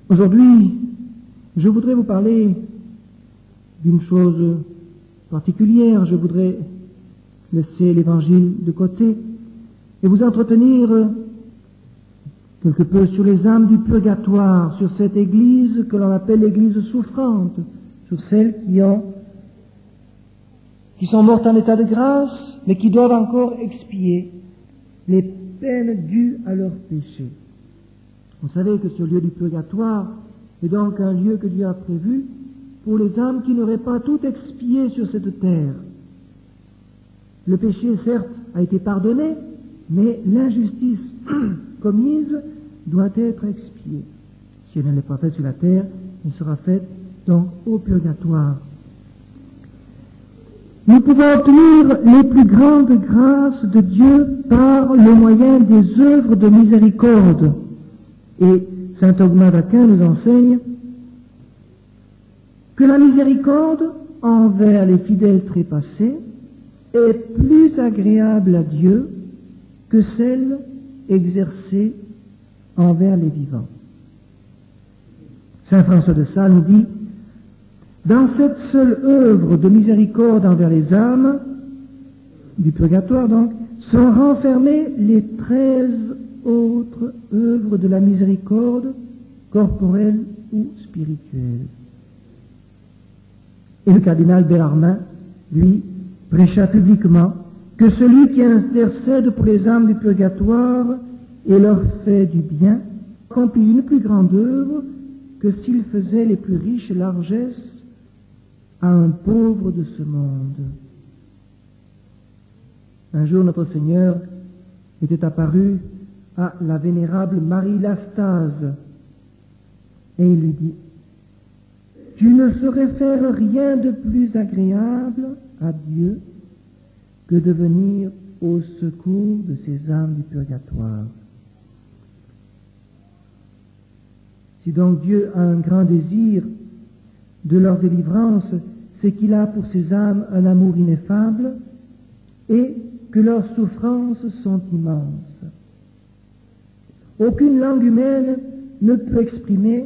Aujourd'hui, je voudrais vous parler d'une chose particulière. Je voudrais laisser l'Évangile de côté et vous entretenir quelque peu sur les âmes du purgatoire, sur cette Église que l'on appelle l'Église souffrante, sur celles qui sont mortes en état de grâce, mais qui doivent encore expier les peines dues à leurs péchés. Vous savez que ce lieu du purgatoire est donc un lieu que Dieu a prévu pour les âmes qui n'auraient pas tout expié sur cette terre. Le péché, certes, a été pardonné, mais l'injustice commise doit être expiée. Si elle n'est pas faite sur la terre, elle sera faite donc au purgatoire. Nous pouvons obtenir les plus grandes grâces de Dieu par le moyen des œuvres de miséricorde. Et saint Thomas d'Aquin nous enseigne que la miséricorde envers les fidèles trépassés est plus agréable à Dieu que celle exercée envers les vivants. Saint François de Sales nous dit: dans cette seule œuvre de miséricorde envers les âmes, du purgatoire donc, sont renfermées les 13 autres œuvres de la miséricorde, corporelle ou spirituelle. Et le cardinal Bellarmin, lui, prêcha publiquement que celui qui intercède pour les âmes du purgatoire et leur fait du bien accomplit une plus grande œuvre que s'il faisait les plus riches largesses à un pauvre de ce monde. Un jour, notre Seigneur était apparu à la vénérable Marie Lastase et il lui dit: tu ne saurais faire rien de plus agréable à Dieu que de venir au secours de ces âmes du purgatoire. Si donc Dieu a un grand désir de leur délivrance, c'est qu'il a pour ces âmes un amour ineffable et que leurs souffrances sont immenses. Aucune langue humaine ne peut exprimer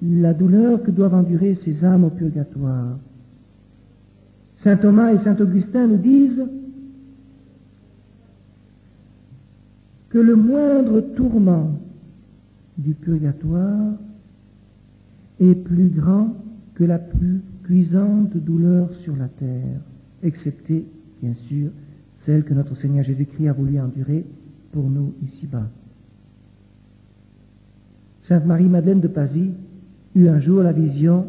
la douleur que doivent endurer ces âmes au purgatoire. Saint Thomas et saint Augustin nous disent que le moindre tourment du purgatoire est plus grand que la plus cuisante douleur sur la terre, excepté, bien sûr, celle que notre Seigneur Jésus-Christ a voulu endurer pour nous ici-bas. Sainte Marie-Madeleine de Pasis eut un jour la vision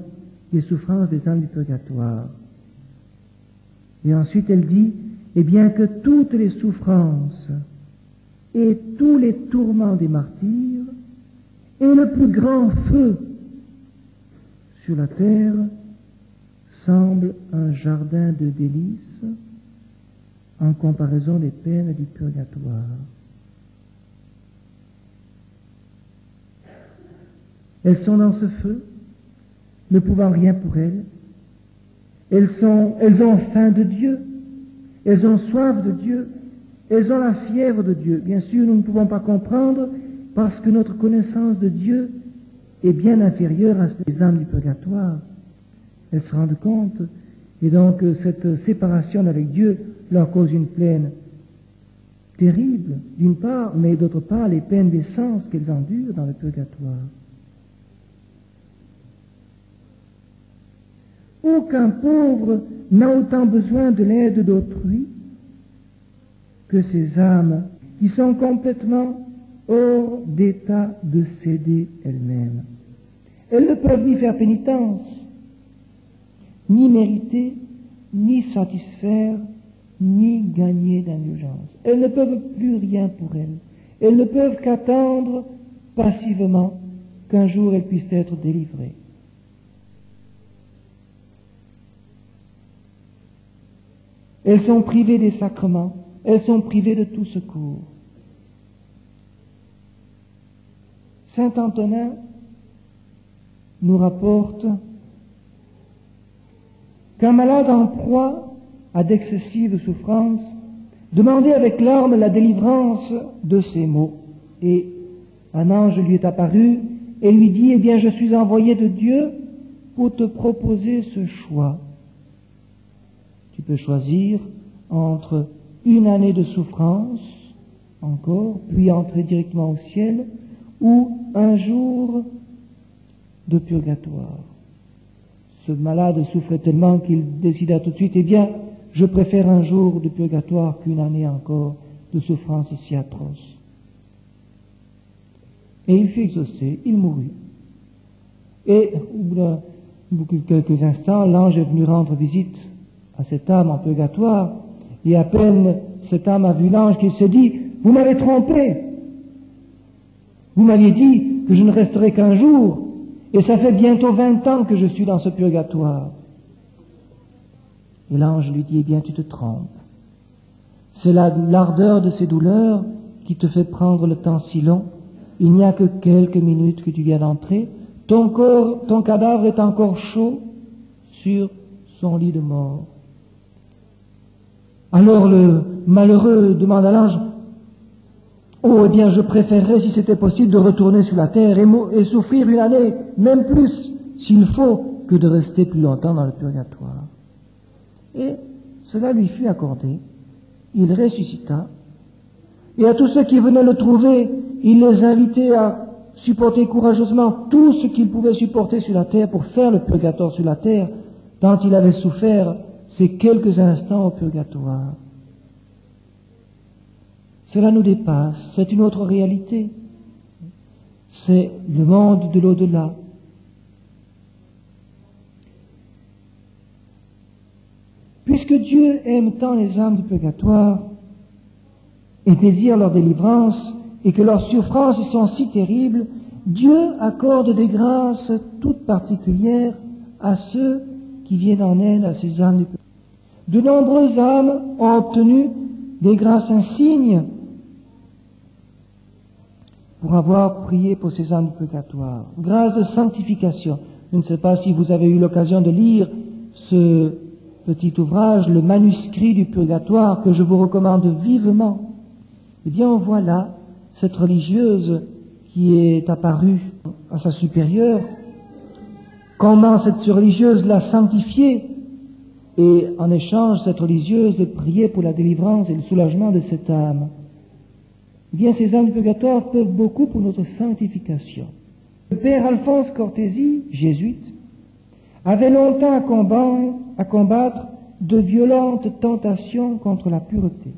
des souffrances des âmes du purgatoire. Et ensuite elle dit, eh bien que toutes les souffrances et tous les tourments des martyrs et le plus grand feu sur la terre semblent un jardin de délices en comparaison des peines du purgatoire. Elles sont dans ce feu, ne pouvant rien pour elles. Elles ont faim de Dieu, elles ont soif de Dieu, elles ont la fièvre de Dieu. Bien sûr, nous ne pouvons pas comprendre parce que notre connaissance de Dieu est bien inférieure à celle des âmes du purgatoire. Elles se rendent compte, et donc cette séparation avec Dieu leur cause une peine terrible, d'une part, mais d'autre part, les peines des sens qu'elles endurent dans le purgatoire. Aucun pauvre n'a autant besoin de l'aide d'autrui que ces âmes qui sont complètement hors d'état de céder elles-mêmes. Elles ne peuvent ni faire pénitence, ni mériter, ni satisfaire, ni gagner d'indulgence. Elles ne peuvent plus rien pour elles. Elles ne peuvent qu'attendre passivement qu'un jour elles puissent être délivrées. Elles sont privées des sacrements, elles sont privées de tout secours. Saint Antonin nous rapporte qu'un malade en proie à d'excessives souffrances demandait avec larmes la délivrance de ses maux. Et un ange lui est apparu et lui dit, eh bien, je suis envoyé de Dieu pour te proposer ce choix. Tu peux choisir entre une année de souffrance, encore, puis entrer directement au ciel, ou un jour de purgatoire. Ce malade souffrait tellement qu'il décida tout de suite, eh bien, je préfère un jour de purgatoire qu'une année encore de souffrance si atroce. Et il fut exaucé, il mourut. Et au bout de quelques instants, l'ange est venu rendre visite à cette âme en purgatoire, et à peine cette âme a vu l'ange qu'il se dit, vous m'avez trompé. Vous m'aviez dit que je ne resterai qu'un jour, et ça fait bientôt 20 ans que je suis dans ce purgatoire. Et l'ange lui dit, eh bien, tu te trompes. C'est l'ardeur de ces douleurs qui te fait prendre le temps si long. Il n'y a que quelques minutes que tu viens d'entrer. Ton corps, ton cadavre est encore chaud sur son lit de mort. Alors le malheureux demande à l'ange, oh, eh bien, je préférerais, si c'était possible, de retourner sur la terre et souffrir une année, même plus, s'il faut, que de rester plus longtemps dans le purgatoire. Et cela lui fut accordé. Il ressuscita. Et à tous ceux qui venaient le trouver, il les invitait à supporter courageusement tout ce qu'ils pouvaient supporter sur la terre pour faire le purgatoire sur la terre, tant il avait souffert ces quelques instants au purgatoire. Cela nous dépasse, c'est une autre réalité. C'est le monde de l'au-delà. Puisque Dieu aime tant les âmes du purgatoire et désire leur délivrance et que leurs souffrances sont si terribles, Dieu accorde des grâces toutes particulières à ceux qui viennent en aide à ces âmes du purgatoire. De nombreuses âmes ont obtenu des grâces insignes pour avoir prié pour ces âmes du purgatoire. Grâce de sanctification. Je ne sais pas si vous avez eu l'occasion de lire ce petit ouvrage, le manuscrit du purgatoire, que je vous recommande vivement. Eh bien, on voit là cette religieuse qui est apparue à sa supérieure, comment cette religieuse l'a sanctifiée, et en échange, cette religieuse priait pour la délivrance et le soulagement de cette âme. Eh bien, ces âmes du purgatoire peuvent beaucoup pour notre sanctification. Le père Alphonse Cortési, jésuite, avait longtemps à combattre de violentes tentations contre la pureté.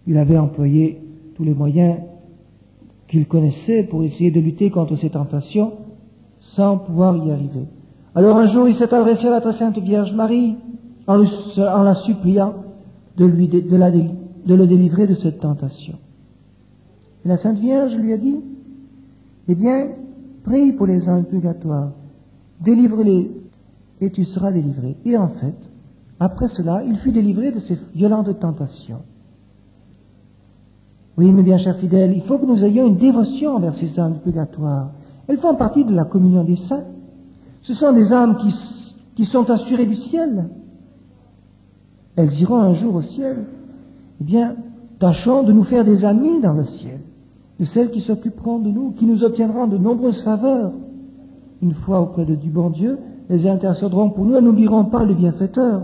Il avait employé tous les moyens qu'il connaissait pour essayer de lutter contre ces tentations sans pouvoir y arriver. Alors un jour, il s'est adressé à la très sainte Vierge Marie en la suppliant de le délivrer de cette tentation. Et la Sainte Vierge lui a dit, eh bien, prie pour les âmes du purgatoire, délivre-les et tu seras délivré. Et en fait, après cela, il fut délivré de ces violentes tentations. Oui, mes bien chers fidèles, il faut que nous ayons une dévotion envers ces âmes du purgatoire. Elles font partie de la communion des saints. Ce sont des âmes qui sont assurées du ciel. Elles iront un jour au ciel. Eh bien, tâchons de nous faire des amis dans le ciel, de celles qui s'occuperont de nous, qui nous obtiendront de nombreuses faveurs. Une fois auprès du bon Dieu, elles intercéderont pour nous et n'oublieront pas le bienfaiteur.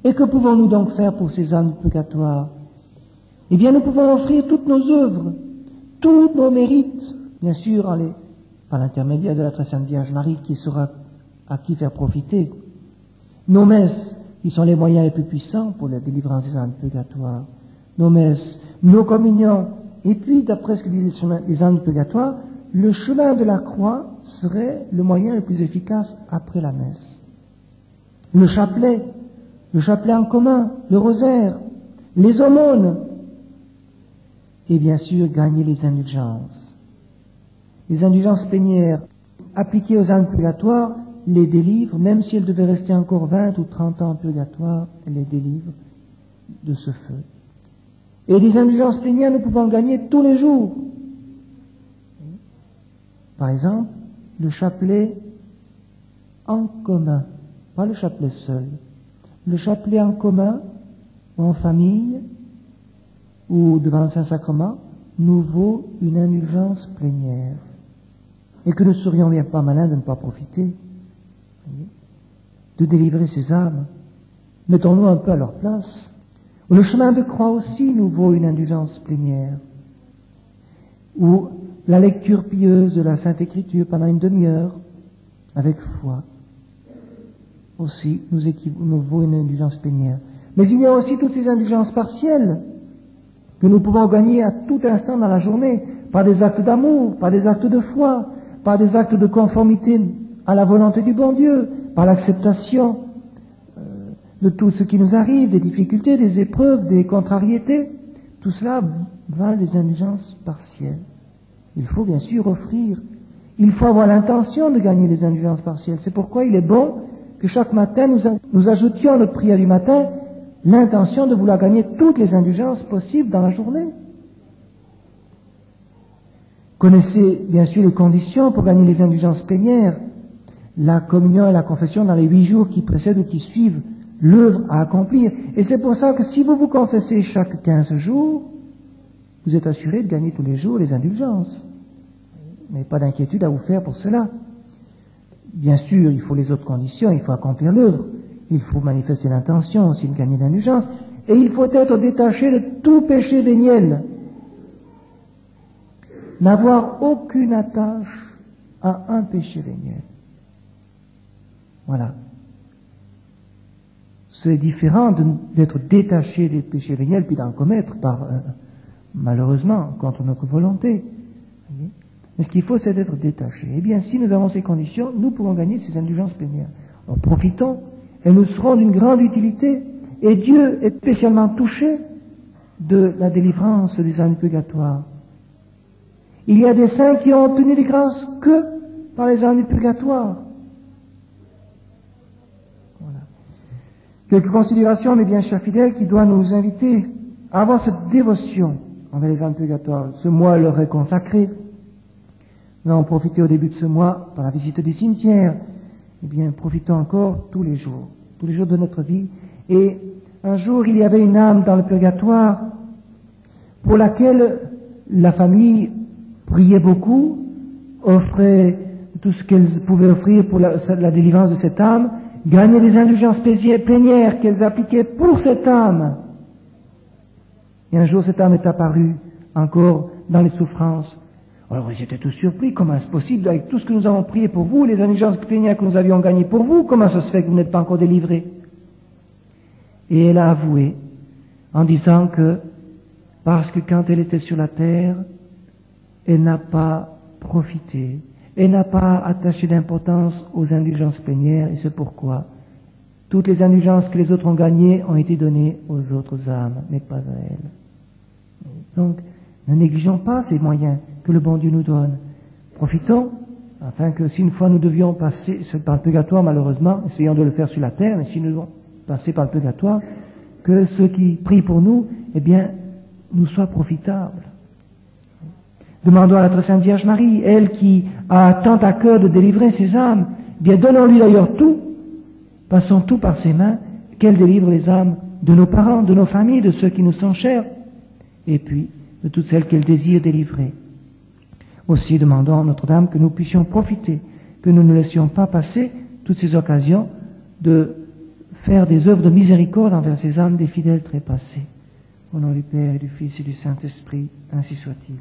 Et que pouvons-nous donc faire pour ces âmes du purgatoire? Eh bien, nous pouvons offrir toutes nos œuvres, tous nos mérites, bien sûr, par l'intermédiaire de la très sainte Vierge Marie qui saura à qui faire profiter. Nos messes, qui sont les moyens les plus puissants pour la délivrance des âmes du purgatoire. Nos messes, nos communions, et puis, d'après ce que disent les âmes du purgatoire, le chemin de la croix serait le moyen le plus efficace après la messe. Le chapelet en commun, le rosaire, les aumônes, et bien sûr gagner les indulgences. Les indulgences plénières appliquées aux âmes purgatoires les délivrent, même si elles devaient rester encore 20 ou 30 ans en purgatoire, elles les délivrent de ce feu. Et des indulgences plénières, nous pouvons gagner tous les jours. Par exemple, le chapelet en commun, pas le chapelet seul. Le chapelet en commun, ou en famille, ou devant le Saint-Sacrement, nous vaut une indulgence plénière. et que nous serions bien pas malins de ne pas profiter, de délivrer ces âmes. Mettons-nous un peu à leur place. Le chemin de croix aussi nous vaut une indulgence plénière, ou la lecture pieuse de la Sainte Écriture pendant une demi-heure, avec foi, aussi nous vaut une indulgence plénière. Mais il y a aussi toutes ces indulgences partielles que nous pouvons gagner à tout instant dans la journée, par des actes d'amour, par des actes de foi, par des actes de conformité à la volonté du bon Dieu, par l'acceptation de tout ce qui nous arrive, des difficultés, des épreuves, des contrariétés. Tout cela va des indulgences partielles. Il faut bien sûr offrir. Il faut avoir l'intention de gagner les indulgences partielles. C'est pourquoi il est bon que chaque matin nous ajoutions à notre prière du matin l'intention de vouloir gagner toutes les indulgences possibles dans la journée. Connaissez bien sûr les conditions pour gagner les indulgences plénières, la communion et la confession dans les 8 jours qui précèdent ou qui suivent l'œuvre à accomplir. Et c'est pour ça que si vous vous confessez chaque 15 jours, vous êtes assuré de gagner tous les jours les indulgences. Vous n'avez pas d'inquiétude à vous faire pour cela. Bien sûr, il faut les autres conditions, il faut accomplir l'œuvre, il faut manifester l'intention aussi de gagner l'indulgence, et il faut être détaché de tout péché véniel. N'avoir aucune attache à un péché véniel. Voilà. C'est différent d'être détaché des péchés véniels puis d'en commettre malheureusement contre notre volonté. Mais ce qu'il faut, c'est d'être détaché. Eh bien, si nous avons ces conditions, nous pouvons gagner ces indulgences plénières. Alors, profitons, elles nous seront d'une grande utilité. Et Dieu est spécialement touché de la délivrance des âmes du purgatoire. Il y a des saints qui ont obtenu les grâces que par les âmes du purgatoire. Voilà. Quelques considérations, mais bien chers fidèles, qui doivent nous inviter à avoir cette dévotion envers les âmes du purgatoire. Ce mois leur est consacré. Nous avons profité au début de ce mois par la visite des cimetières. Eh bien, profitons encore tous les jours de notre vie. Et un jour, il y avait une âme dans le purgatoire pour laquelle la famille priait beaucoup, offrait tout ce qu'elle pouvait offrir pour la délivrance de cette âme, gagnait des indulgences plénières qu'elles appliquaient pour cette âme. Et un jour, cette âme est apparue encore dans les souffrances. Alors ils étaient tous surpris, comment est-ce possible, avec tout ce que nous avons prié pour vous, les indulgences plénières que nous avions gagnées pour vous, comment ça se fait que vous n'êtes pas encore délivrés? Et elle a avoué, en disant que, parce que quand elle était sur la terre, elle n'a pas profité, elle n'a pas attaché d'importance aux indulgences plénières, et c'est pourquoi toutes les indulgences que les autres ont gagnées ont été données aux autres âmes, mais pas à elle. Donc, ne négligeons pas ces moyens que le bon Dieu nous donne. Profitons, afin que si une fois nous devions passer par le purgatoire, malheureusement, essayons de le faire sur la terre, mais si nous devons passer par le purgatoire, que ceux qui prient pour nous, eh bien, nous soient profitables. Demandons à la très sainte Vierge Marie, elle qui a tant à cœur de délivrer ses âmes, eh bien, donnons-lui d'ailleurs tout, passons tout par ses mains, qu'elle délivre les âmes de nos parents, de nos familles, de ceux qui nous sont chers, et puis de toutes celles qu'elle désire délivrer. Aussi demandons à Notre-Dame que nous puissions profiter, que nous ne laissions pas passer toutes ces occasions de faire des œuvres de miséricorde envers ces âmes des fidèles trépassés. Au nom du Père et du Fils et du Saint-Esprit, ainsi soit-il.